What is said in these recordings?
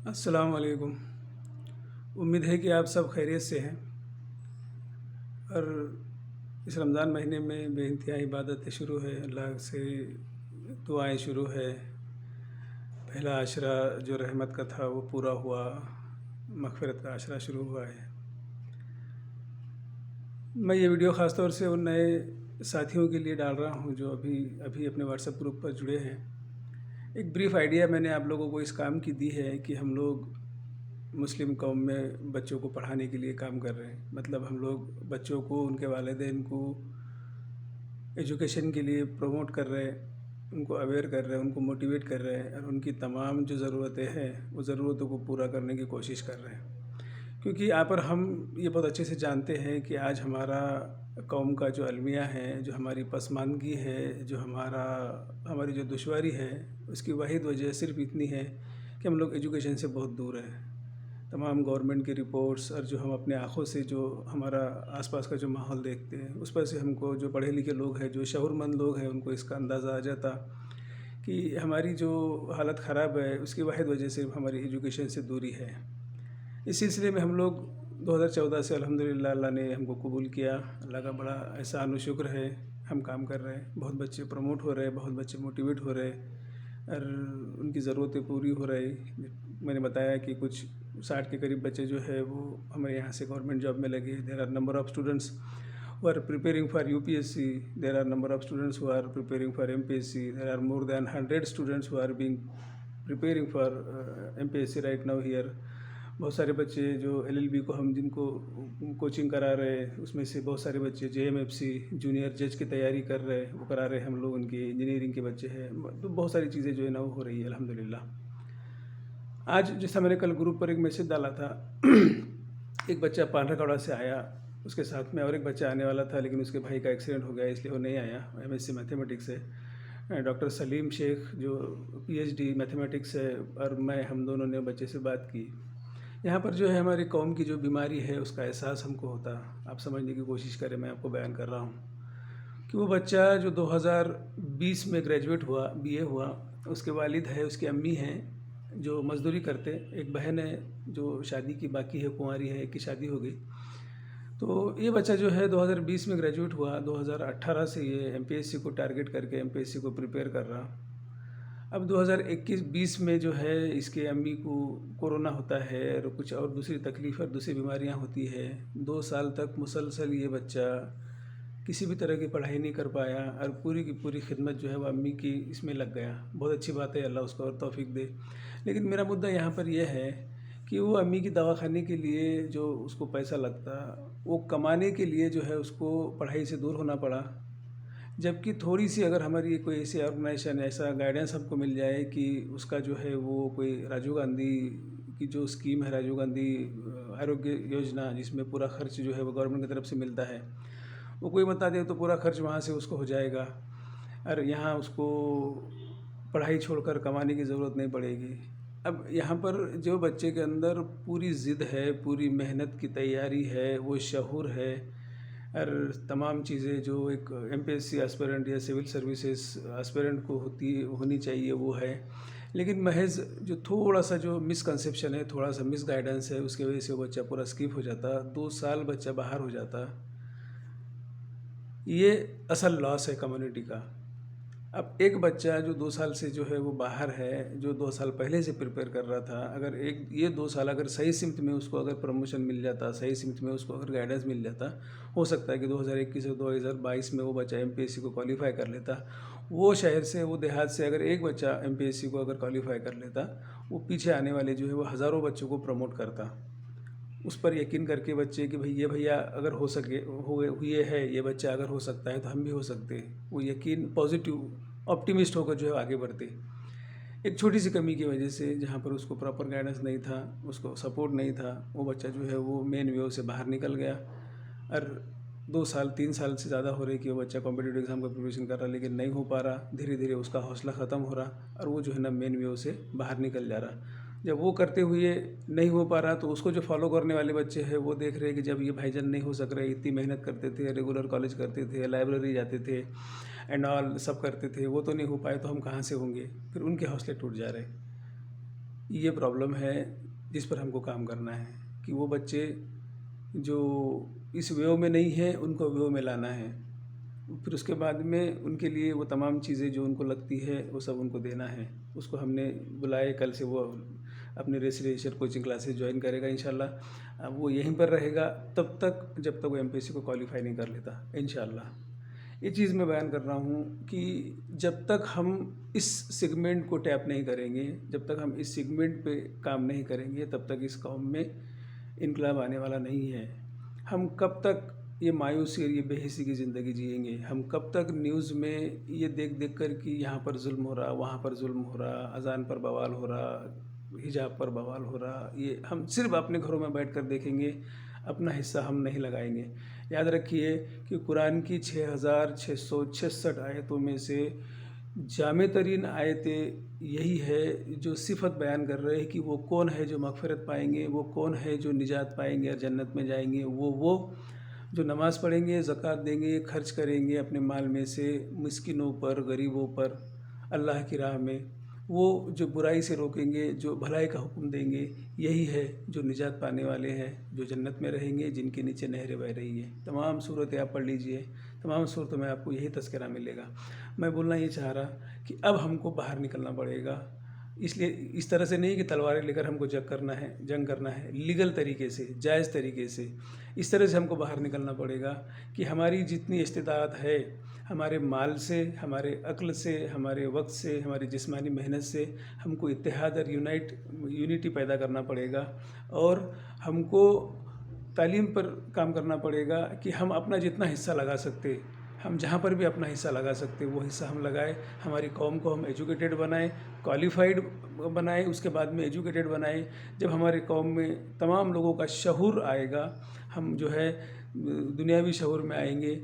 अस्सलाम वालेकुम। उम्मीद है कि आप सब खैरियत से हैं और इस रमज़ान महीने में बेइंतहा इबादतें शुरू है, अल्लाह से दुआएं शुरू है। पहला आशरा जो रहमत का था वो पूरा हुआ, मग़फ़िरत का आशरा शुरू हुआ है। मैं ये वीडियो ख़ास तौर से उन नए साथियों के लिए डाल रहा हूँ जो अभी अभी अपने व्हाट्सएप ग्रुप पर जुड़े हैं। एक ब्रीफ आइडिया मैंने आप लोगों को इस काम की दी है कि हम लोग मुस्लिम कौम में बच्चों को पढ़ाने के लिए काम कर रहे हैं। मतलब हम लोग बच्चों को, उनके वालिदैन को एजुकेशन के लिए प्रमोट कर रहे हैं, उनको अवेयर कर रहे हैं, उनको मोटिवेट कर रहे हैं और उनकी तमाम जो ज़रूरतें हैं वो ज़रूरतों को पूरा करने की कोशिश कर रहे हैं। क्योंकि यहाँ पर हम ये बहुत अच्छे से जानते हैं कि आज हमारा कौम का जो अलमिया है, जो हमारी पसमानदगी है, जो हमारी जो दुश्वारी है, उसकी वाहिद वजह सिर्फ़ इतनी है कि हम लोग एजुकेशन से बहुत दूर हैं। तमाम गवर्नमेंट की रिपोर्ट्स और जो हम अपने आँखों से जो हमारा आसपास का जो माहौल देखते हैं, उस पर से हमको, जो पढ़े लिखे लोग हैं, जो शऊरमंद लोग हैं, उनको इसका अंदाज़ा आ जाता कि हमारी जो हालत ख़राब है उसकी वाहिद वजह सिर्फ हमारी एजुकेशन से दूरी है। इस सिलसिले में हम लोग 2014 से अल्हम्दुलिल्लाह अल्लाह ने हमको कबूल किया। अल्लाह का बड़ा एहसान व शुक्र है, हम काम कर रहे हैं। बहुत बच्चे प्रमोट हो रहे हैं, बहुत बच्चे मोटिवेट हो रहे हैं और उनकी ज़रूरतें पूरी हो रही। मैंने बताया कि कुछ 60 के करीब बच्चे जो है वो हमारे यहाँ से गवर्नमेंट जॉब में लगे। There are number of students who are preparing for UPSC. There are number of students who are preparing for MPSC. There are more than 100 students who are being preparing for MPSC right now here. बहुत सारे बच्चे जो LLB को हम जिनको coaching करा रहे हैं, उसमें से बहुत सारे बच्चे JMFC जूनियर जज की तैयारी कर रहे हैं, वो करा रहे हैं हम लोग। उनकी इंजीनियरिंग के बच्चे हैं। तो बहुत सारी चीज़ें जो है ना वो हो रही है अल्हम्दुलिल्लाह। आज जैसा मैंने कल ग्रुप पर एक मैसेज डाला था एक बच्चा पांड्राकौड़ा से आया, उसके साथ में और एक बच्चा आने वाला था लेकिन उसके भाई का एक्सीडेंट हो गया इसलिए वो नहीं आया। MSc मैथमेटिक्स है। डॉक्टर सलीम शेख जो PhD मैथमेटिक्स है और मैं, हम दोनों ने बच्चे से बात की। यहाँ पर जो है हमारी कौम की जो बीमारी है उसका एहसास हमको होता। आप समझने की कोशिश करें, मैं आपको बयान कर रहा हूँ कि वो बच्चा जो 2020 में ग्रेजुएट हुआ, BA हुआ, उसके वालिद है, उसकी अम्मी हैं जो मज़दूरी करते, एक बहन है जो शादी की बाकी है, कुंवारी है, एक की शादी हो गई। तो ये बच्चा जो है 2020 में ग्रेजुएट हुआ, 2018 से ये MPSC को टारगेट करके MPSC को प्रिपेयर कर रहा। अब 2021-20 में जो है इसके अम्मी को कोरोना होता है और कुछ और दूसरी तकलीफ़ और दूसरी बीमारियां होती है। 2 साल तक मुसलसल ये बच्चा किसी भी तरह की पढ़ाई नहीं कर पाया और पूरी की पूरी खिदमत जो है वो अम्मी की इसमें लग गया। बहुत अच्छी बात है, अल्लाह उसको और तौफीक दे। लेकिन मेरा मुद्दा यहाँ पर यह है कि वो अम्मी की दवाखाने के लिए जो उसको पैसा लगता, वो कमाने के लिए जो है उसको पढ़ाई से दूर होना पड़ा। जबकि थोड़ी सी अगर हमारी कोई ऐसी ऑर्गेनाइजेशन, ऐसा गाइडेंस हमको मिल जाए कि उसका जो है वो कोई राजीव गांधी की जो स्कीम है, राजीव गांधी आरोग्य योजना, जिसमें पूरा खर्च जो है वो गवर्नमेंट की तरफ से मिलता है, वो कोई बता दे तो पूरा खर्च वहाँ से उसको हो जाएगा और यहाँ उसको पढ़ाई छोड़कर कमाने की ज़रूरत नहीं पड़ेगी। अब यहाँ पर जो बच्चे के अंदर पूरी ज़िद है, पूरी मेहनत की तैयारी है, वो शऊर है और तमाम चीज़ें जो एक MPSC एस्पिरेंट या सिविल सर्विसेज एस्पिरेंट को होनी चाहिए वो है। लेकिन महज जो थोड़ा सा जो मिसकंसेप्शन है, थोड़ा सा मिस गाइडेंस है, उसकी वजह से वो बच्चा पूरा स्किप हो जाता, 2 साल बच्चा बाहर हो जाता। ये असल लॉस है कम्युनिटी का। अब एक बच्चा जो 2 साल से जो है वो बाहर है, जो 2 साल पहले से प्रिपेयर कर रहा था, अगर ये 2 साल अगर सही सिमत में उसको अगर प्रमोशन मिल जाता, सही सिमत में उसको अगर गाइडेंस मिल जाता, हो सकता है कि 2021 और 2022 में वो बच्चा MPSC को क्वालिफाई कर लेता। वो शहर से, वो देहात से अगर एक बच्चा MPSC को अगर क्वालिफाई कर लेता, वो पीछे आने वाले जो है वो हज़ारों बच्चों को प्रमोट करता। उस पर यकीन करके बच्चे कि भाई ये भैया अगर हो सके, ये है, ये बच्चा अगर हो सकता है तो हम भी हो सकते हैं। वो यकीन, पॉजिटिव ऑप्टिमिस्ट होकर जो है आगे बढ़ते। एक छोटी सी कमी की वजह से, जहाँ पर उसको प्रॉपर गाइडेंस नहीं था, उसको सपोर्ट नहीं था, वो बच्चा जो है वो मेन वे से बाहर निकल गया और 2 साल 3 साल से ज़्यादा हो रही कि वो बच्चा कॉम्पिटिटिव एग्ज़ाम का प्रिपरेशन कर रहा लेकिन नहीं हो पा रहा। धीरे धीरे उसका हौसला ख़त्म हो रहा और वो जो है ना मेन वे से बाहर निकल जा रहा। जब वो करते हुए नहीं हो पा रहा तो उसको जो फॉलो करने वाले बच्चे हैं वो देख रहे हैं कि जब ये भाईजान नहीं हो सक रहे, इतनी मेहनत करते थे, रेगुलर कॉलेज करते थे, लाइब्रेरी जाते थे एंड ऑल सब करते थे, वो तो नहीं हो पाए तो हम कहाँ से होंगे। फिर उनके हौसले टूट जा रहे। ये प्रॉब्लम है जिस पर हमको काम करना है कि वो बच्चे जो इस वेव में नहीं है उनको वेव में लाना है। फिर उसके बाद में उनके लिए वो तमाम चीज़ें जो उनको लगती है वो सब उनको देना है। उसको हमने बुलाए, कल से वो अपने रेसिडेंशियल कोचिंग क्लासेस ज्वाइन करेगा इंशाल्लाह। वो यहीं पर रहेगा तब तक जब तक वो एमपीएससी को क्वालिफाई नहीं कर लेता इंशाल्लाह। ये चीज़ मैं बयान कर रहा हूँ कि जब तक हम इस सेगमेंट को टैप नहीं करेंगे, जब तक हम इस सेगमेंट पे काम नहीं करेंगे, तब तक इस कौम में इनकलाब आने वाला नहीं है। हम कब तक ये मायूसी और ये बेहिसी की ज़िंदगी जिएंगे? हम कब तक न्यूज़ में ये देख देख कर कि यहाँ पर जुल्म हो रहा, वहाँ पर जुल्म हो रहा, अजान पर बवाल हो रहा, हिजाब पर बवाल हो रहा, ये हम सिर्फ अपने घरों में बैठ कर देखेंगे, अपना हिस्सा हम नहीं लगाएंगे। याद रखिए कि कुरान की 6666 आयतों में से जामे तरीन आयतें यही है जो सिफत बयान कर रहे हैं कि वो कौन है जो मग़फ़िरत पाएंगे, वो कौन है जो निजात पाएंगे और जन्नत में जाएंगे। वो जो नमाज़ पढ़ेंगे, ज़कात देंगे, खर्च करेंगे अपने माल में से मिस्किनों पर, गरीबों पर, अल्लाह की राह में। वो जो बुराई से रोकेंगे, जो भलाई का हुक्म देंगे, यही है जो निजात पाने वाले हैं, जो जन्नत में रहेंगे, जिनके नीचे नहरें बह रही हैं। तमाम सूरतें आप पढ़ लीजिए, तमाम सूरतों में आपको यही तज़किरा मिलेगा। मैं बोलना ये चाह रहा कि अब हमको बाहर निकलना पड़ेगा। इसलिए इस तरह से नहीं कि तलवारें लेकर हमको जंग करना है, लीगल तरीके से, जायज़ तरीके से। इस तरह से हमको बाहर निकलना पड़ेगा कि हमारी जितनी इस्तिताअत है, हमारे माल से, हमारे अक्ल से, हमारे वक्त से, हमारी जिस्मानी मेहनत से हमको इत्तेहाद और यूनिटी पैदा करना पड़ेगा। और हमको तालीम पर काम करना पड़ेगा कि हम अपना जितना हिस्सा लगा सकते, हम जहाँ पर भी अपना हिस्सा लगा सकते वो हिस्सा हम लगाएं। हमारी कौम को हम एजुकेटेड बनाएं, क्वालिफाइड बनाएं, उसके बाद में एजुकेटेड बनाएं। जब हमारे कौम में तमाम लोगों का शऊर आएगा, हम जो है दुनियावी शऊर में आएंगे,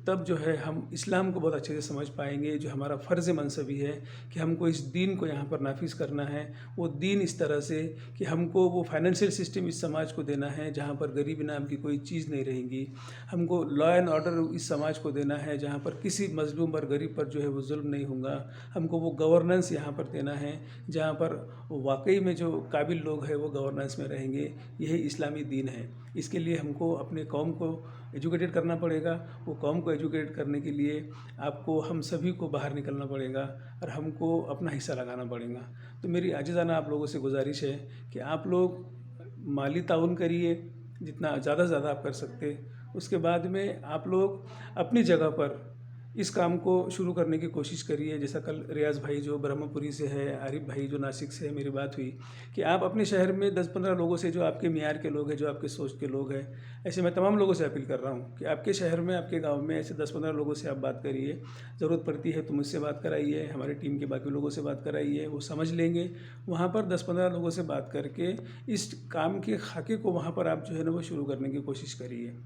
तब जो है हम इस्लाम को बहुत अच्छे से समझ पाएंगे। जो हमारा फ़र्ज़ मनसबी है कि हमको इस दीन को यहाँ पर नाफिज़ करना है, वो दीन इस तरह से कि हमको वो फाइनेंशियल सिस्टम इस समाज को देना है जहाँ पर गरीबी नाम की कोई चीज़ नहीं रहेगी। हमको लॉ एंड ऑर्डर इस समाज को देना है जहाँ पर किसी मजलूम और गरीब पर जो है वो जुल्म नहीं होगा। हमको वो गवर्नेंस यहाँ पर देना है जहाँ पर वाकई में जो काबिल लोग हैं वो गवर्नेंस में रहेंगे। यही इस्लामी दीन है। इसके लिए हमको अपने कौम को एजुकेटेड करना पड़ेगा। वो कौम को एजुकेट करने के लिए आपको, हम सभी को बाहर निकलना पड़ेगा और हमको अपना हिस्सा लगाना पड़ेगा। तो मेरी आजिज़ाना आप लोगों से गुजारिश है कि आप लोग माली ताउन करिए जितना ज़्यादा से ज़्यादा आप कर सकते। उसके बाद में आप लोग अपनी जगह पर इस काम को शुरू करने की कोशिश करिए। जैसा कल रियाज़ भाई जो ब्रह्मपुरी से है, आरिफ भाई जो नासिक से है, मेरी बात हुई कि आप अपने शहर में 10-15 लोगों से, जो आपके मियार के लोग हैं, जो आपके सोच के लोग हैं, ऐसे मैं तमाम लोगों से अपील कर रहा हूँ कि आपके शहर में, आपके गांव में ऐसे 10-15 लोगों से आप बात करिए। ज़रूरत पड़ती है तो मुझसे बात कराइए, हमारी टीम के बाकी लोगों से बात कराइए, वो समझ लेंगे। वहाँ पर 10-15 लोगों से बात करके इस काम के खाके को वहाँ पर आप जो है ना वो शुरू करने की कोशिश करिए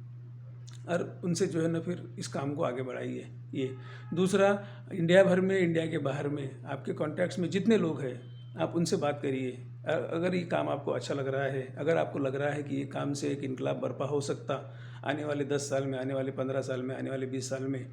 और उनसे जो है ना फिर इस काम को आगे बढ़ाइए। ये दूसरा, इंडिया भर में, इंडिया के बाहर में आपके कॉन्टैक्ट्स में जितने लोग हैं आप उनसे बात करिए। अगर ये काम आपको अच्छा लग रहा है, अगर आपको लग रहा है कि ये काम से एक इनकलाब बर्पा हो सकता आने वाले 10 साल में, आने वाले 15 साल में, आने वाले 20 साल में,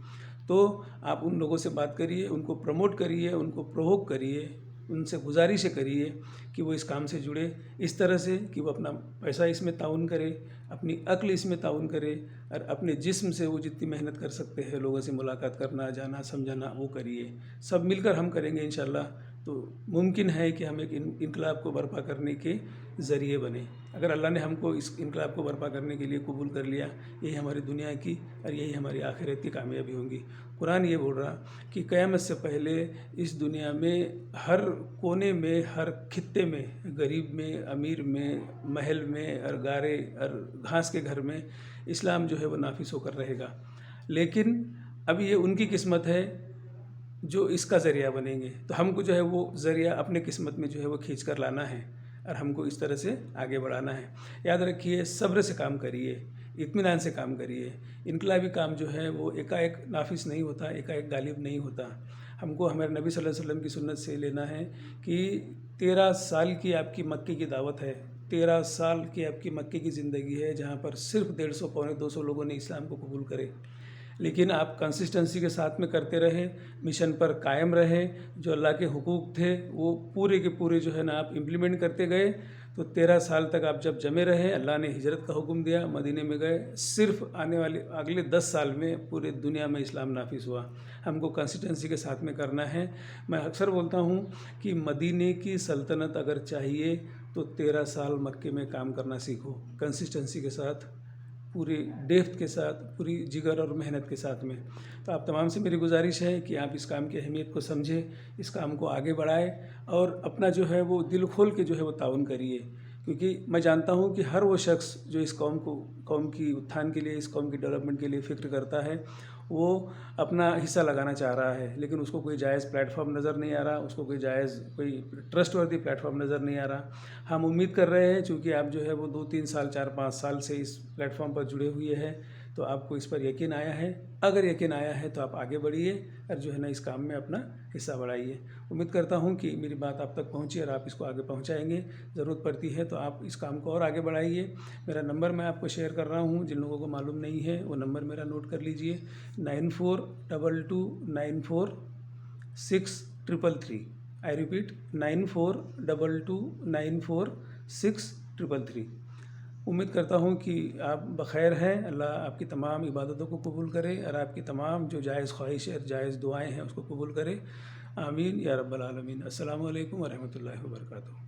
तो आप उन लोगों से बात करिए, उनको प्रमोट करिए, उनको प्रोवोक करिए, उनसे गुजारिश करिए कि वो इस काम से जुड़े इस तरह से कि वो अपना पैसा इसमें ताउन करे, अपनी अक्ल इसमें ताउन करे और अपने जिस्म से वो जितनी मेहनत कर सकते हैं, लोगों से मुलाकात करना, जाना, समझाना, वो करिए। सब मिलकर हम करेंगे इंशाल्लाह तो मुमकिन है कि हम एक इनकलाब को बर्पा करने के ज़रिए बने। अगर अल्लाह ने हमको इस इनकलाब को बर्पा करने के लिए कबूल कर लिया, यही हमारी दुनिया की और यही हमारी आखिरत की कामयाबी होगी। कुरान ये बोल रहा कि क़यामत से पहले इस दुनिया में हर कोने में, हर खित्ते में, गरीब में, अमीर में, महल में और गारे और घास के घर में इस्लाम जो है वो नाफिस होकर रहेगा। लेकिन अब ये उनकी किस्मत है जो इसका ज़रिया बनेंगे। तो हमको जो है वो ज़रिया अपने किस्मत में जो है वो खींच कर लाना है और हमको इस तरह से आगे बढ़ाना है। याद रखिए, सब्र से काम करिए, इत्मीनान से काम करिए। इनकलाबी काम जो है वो एकाएक नाफिस नहीं होता, एकाएक गालिब नहीं होता। हमको हमारे नबी सल्लल्लाहु अलैहि वसल्लम की सुन्नत से लेना है कि 13 साल की आपकी मक्के की दावत है, 13 साल की आपकी मक्के की ज़िंदगी है जहाँ पर सिर्फ 150 पौने 200 लोगों ने इस्लाम को कबूल करे। लेकिन आप कंसिस्टेंसी के साथ में करते रहे, मिशन पर कायम रहे, जो अल्लाह के हुकूक थे वो पूरे के पूरे जो है ना आप इम्प्लीमेंट करते गए। तो 13 साल तक आप जब जमे रहे, अल्लाह ने हिजरत का हुक्म दिया, मदीने में गए। सिर्फ आने वाले अगले 10 साल में पूरे दुनिया में इस्लाम नाफिज हुआ। हमको कंसिस्टेंसी के साथ में करना है। मैं अक्सर बोलता हूँ कि मदीने की सल्तनत अगर चाहिए तो 13 साल मक्के में काम करना सीखो, कंसिस्टेंसी के साथ, पूरी डेप्थ के साथ, पूरी जिगर और मेहनत के साथ में। तो आप तमाम से मेरी गुजारिश है कि आप इस काम की अहमियत को समझें, इस काम को आगे बढ़ाएं और अपना जो है वो दिल खोल के जो है वो ताउन करिए। क्योंकि मैं जानता हूँ कि हर वो शख्स जो इस कौम की उत्थान के लिए, इस कौम की डेवलपमेंट के लिए फ़िक्र करता है, वो अपना हिस्सा लगाना चाह रहा है, लेकिन उसको कोई जायज़ प्लेटफॉर्म नज़र नहीं आ रहा, उसको कोई ट्रस्टवर्दी प्लेटफॉर्म नज़र नहीं आ रहा। हम उम्मीद कर रहे हैं, चूँकि आप जो है वो 2-3 साल, 4-5 साल से इस प्लेटफॉर्म पर जुड़े हुए हैं, तो आपको इस पर यकीन आया है। अगर यकीन आया है तो आप आगे बढ़िए और जो है ना इस काम में अपना हिस्सा बढ़ाइए। उम्मीद करता हूँ कि मेरी बात आप तक पहुँची और आप इसको आगे पहुँचाएंगे। ज़रूरत पड़ती है तो आप इस काम को और आगे बढ़ाइए। मेरा नंबर मैं आपको शेयर कर रहा हूँ, जिन लोगों को मालूम नहीं है वो नंबर मेरा नोट कर लीजिए, 9422946333। I repeat, 9422946333। उम्मीद करता हूँ कि आप बख़ैर हैं। अल्लाह आपकी तमाम इबादतों को कबूल करे और आपकी तमाम जो जायज़ ख्वाहिश और जायज़ दुआएं हैं उसको कबूल करे। आमीन या रब्बल आलमीन। अस्सलामु अलैकुम व रहमतुल्लाहि व बरकातुहू।